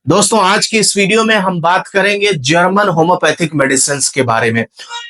दोस्तों आज की इस वीडियो में हम बात करेंगे जर्मन होम्योपैथिक मेडिसिन के बारे में।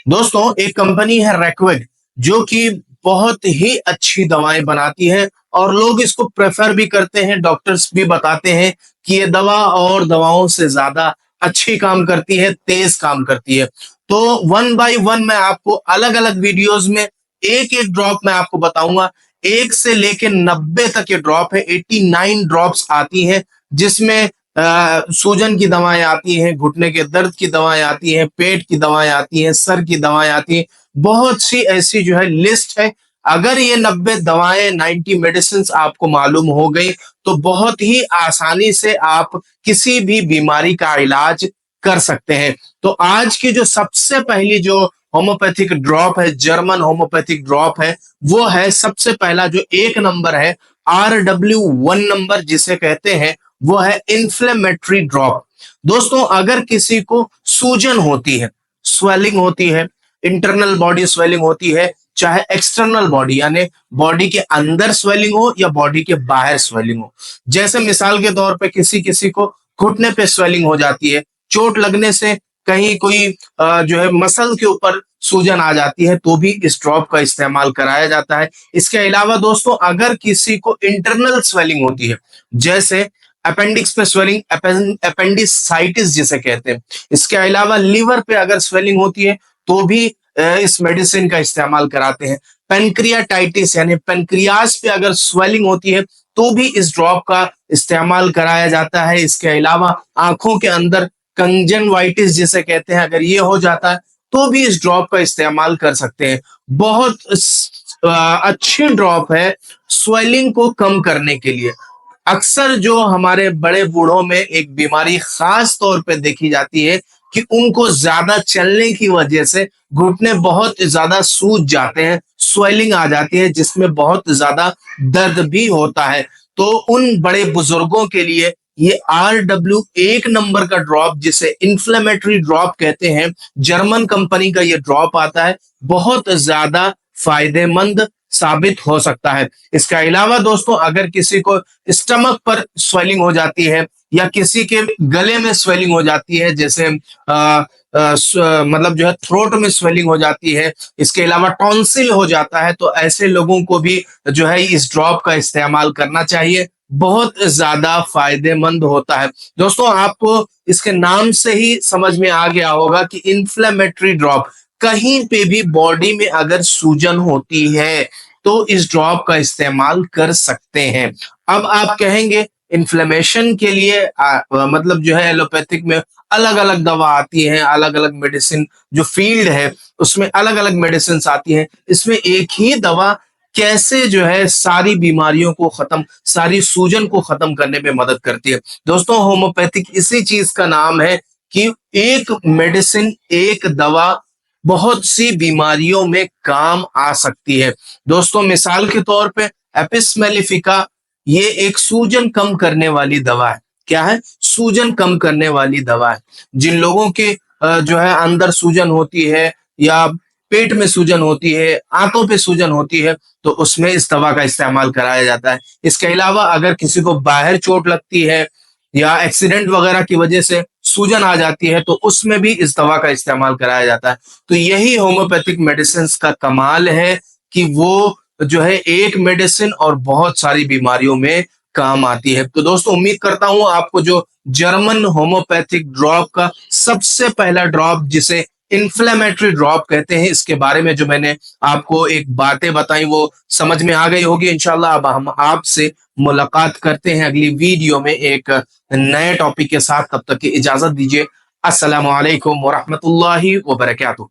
दोस्तों एक कंपनी है रैकवेड जो कि बहुत ही अच्छी दवाएं बनाती है और लोग इसको प्रेफर भी करते हैं। डॉक्टर्स भी बताते हैं कि ये दवा और दवाओं से ज्यादा अच्छी काम करती है, तेज काम करती है। तो वन बाय वन मैं आपको अलग अलग वीडियोस में एक एक ड्रॉप मैं आपको बताऊंगा। 1 से लेके 90 तक ये ड्रॉप है, 89 ड्रॉप्स आती हैं जिसमें सूजन की दवाएं आती हैं, घुटने के दर्द की दवाएं आती हैं, पेट की दवाएं आती हैं, सर की दवाएं आती हैं। बहुत सी ऐसी जो है लिस्ट है। अगर ये 90 दवाएं 90 मेडिसिन आपको मालूम हो गई तो बहुत ही आसानी से आप किसी भी बीमारी का इलाज कर सकते हैं। तो आज की जो सबसे पहली जो होम्योपैथिक ड्रॉप है, जर्मन होम्योपैथिक ड्रॉप है, वो है सबसे पहला जो 1 नंबर है, RW1 नंबर जिसे कहते हैं, वो है इन्फ्लेमेटरी ड्रॉप। दोस्तों अगर किसी को सूजन होती है, स्वेलिंग होती है, इंटरनल बॉडी स्वेलिंग होती है, चाहे एक्सटर्नल बॉडी यानी बॉडी के अंदर स्वेलिंग हो या बॉडी के बाहर स्वेलिंग हो, जैसे मिसाल के तौर पे किसी किसी को घुटने पे स्वेलिंग हो जाती है, चोट लगने से कहीं कोई जो है मसल के ऊपर सूजन आ जाती है, तो भी इस ड्रॉप का इस्तेमाल कराया जाता है। इसके अलावा दोस्तों अगर किसी को इंटरनल स्वेलिंग होती है, जैसे अपेंडिक्स पे स्वेलिंग, अपेंडिसाइटिस जिसे कहते हैं, इसके अलावा लीवर पे अगर स्वेलिंग होती है तो भी इस मेडिसिन का इस्तेमाल कराते हैं। पेनक्रियाटाइटिस यानी पेनक्रियास पे अगर स्वेलिंग होती है तो भी इस ड्रॉप का इस्तेमाल कराया जाता है। इसके अलावा आंखों के अंदर कंजंक्टिवाइटिस जिसे कहते हैं, अगर ये हो जाता है तो भी इस ड्रॉप का इस्तेमाल कर सकते हैं। बहुत अच्छी ड्रॉप है स्वेलिंग को कम करने के लिए। अक्सर जो हमारे बड़े बूढ़ों में एक बीमारी खास तौर पे देखी जाती है कि उनको ज्यादा चलने की वजह से घुटने बहुत ज्यादा सूज जाते हैं, स्वेलिंग आ जाती है जिसमें बहुत ज्यादा दर्द भी होता है। तो उन बड़े बुजुर्गों के लिए ये RW1 नंबर का ड्रॉप जिसे इन्फ्लेमेटरी ड्रॉप कहते हैं, जर्मन कंपनी का ये ड्रॉप आता है, बहुत ज्यादा फायदेमंद साबित हो सकता है। इसके अलावा दोस्तों अगर किसी को स्टमक पर स्वेलिंग हो जाती है या किसी के गले में स्वेलिंग हो जाती है, जैसे मतलब जो है थ्रोट में स्वेलिंग हो जाती है, इसके अलावा टॉन्सिल हो जाता है, तो ऐसे लोगों को भी जो है इस ड्रॉप का इस्तेमाल करना चाहिए, बहुत ज्यादा फायदेमंद होता है। दोस्तों आपको इसके नाम से ही समझ में आ गया होगा कि इन्फ्लेमेटरी ड्रॉप, कहीं पे भी बॉडी में अगर सूजन होती है तो इस ड्रॉप का इस्तेमाल कर सकते हैं। अब आप कहेंगे इन्फ्लेमेशन के लिए मतलब जो है एलोपैथिक में अलग अलग दवा आती है, अलग अलग मेडिसिन जो फील्ड है उसमें अलग अलग मेडिसिन आती हैं, इसमें एक ही दवा कैसे जो है सारी बीमारियों को खत्म, सारी सूजन को खत्म करने में मदद करती है। दोस्तों होम्योपैथिक इसी चीज का नाम है कि एक मेडिसिन, एक दवा बहुत सी बीमारियों में काम आ सकती है। दोस्तों मिसाल के तौर पे एपिस मेलिफिका, ये एक सूजन कम करने वाली दवा है। क्या है? सूजन कम करने वाली दवा है। जिन लोगों के जो है अंदर सूजन होती है या पेट में सूजन होती है, आंतों पे सूजन होती है, तो उसमें इस दवा का इस्तेमाल कराया जाता है। इसके अलावा अगर किसी को बाहर चोट लगती है या एक्सीडेंट वगैरह की वजह से सूजन आ जाती है तो उसमें भी इस दवा का इस्तेमाल कराया जाता है। तो यही होम्योपैथिक मेडिसिन का कमाल है कि वो जो है एक मेडिसिन और बहुत सारी बीमारियों में काम आती है। तो दोस्तों उम्मीद करता हूं आपको जो जर्मन होम्योपैथिक ड्रॉप का सबसे पहला ड्रॉप जिसे इन्फ्लेमेटरी ड्रॉप कहते हैं, इसके बारे में जो मैंने आपको एक बातें बताई वो समझ में आ गई होगी इंशाल्लाह। अब हम आपसे मुलाकात करते हैं अगली वीडियो में एक नए टॉपिक के साथ। तब तक की इजाजत दीजिए। अस्सलामु अलैकुम वरहमतुल्लाहि वबरकातुहू।